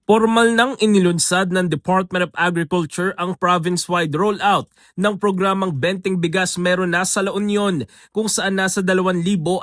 Formal nang inilunsad ng Department of Agriculture ang province-wide rollout ng programang Benteng Bigas Meron Na sa La Union, kung saan nasa 2,500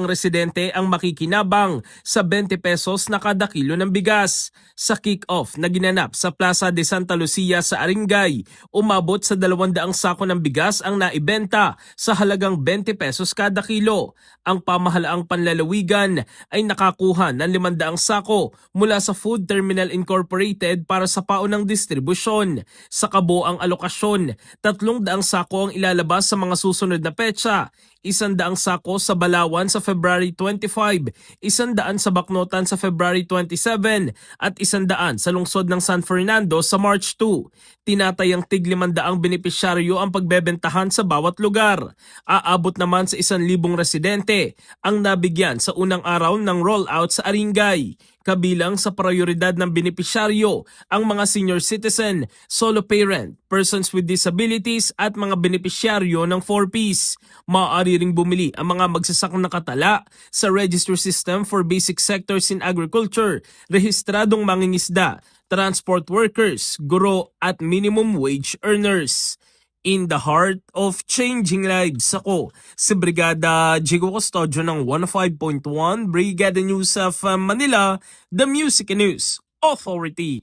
residente ang makikinabang sa 20 pesos na kada kilo ng bigas. Sa kick-off na ginanap sa Plaza de Santa Lucia sa Aringay, umabot sa 200 sako ng bigas ang naibenta sa halagang 20 pesos kada kilo. Ang pamahalaang panlalawigan ay nakakuha ng 500 sako mula sa Food Terminal Incorporated para sa paunang distribusyon. Sa kabuoang alokasyon, 300 sako ang ilalabas sa mga susunod na petsa. 100 sako sa Balawan sa February 25, 100 sa Bacnotan sa February 27 at 100 sa lungsod ng San Fernando sa March 2. Tinatayang tig 500 benepisyaryo ang pagbebentahan sa bawat lugar. Aabot naman sa 1,000 residente ang nabigyan sa unang araw ng rollout sa Aringay. Kabilang sa prioridad ng benepisyaryo ang mga senior citizen, solo parent, persons with disabilities at mga benepisyaryo ng 4Ps. Maaari ring bumili ang mga magsasakang nakatala sa Register System for Basic Sectors in Agriculture, rehistradong mangingisda, transport workers, guro at minimum wage earners. In the heart of changing lives, ako si Brigada Jigo Custodio ng 105.1 Brigada News of Manila, the Music and News Authority.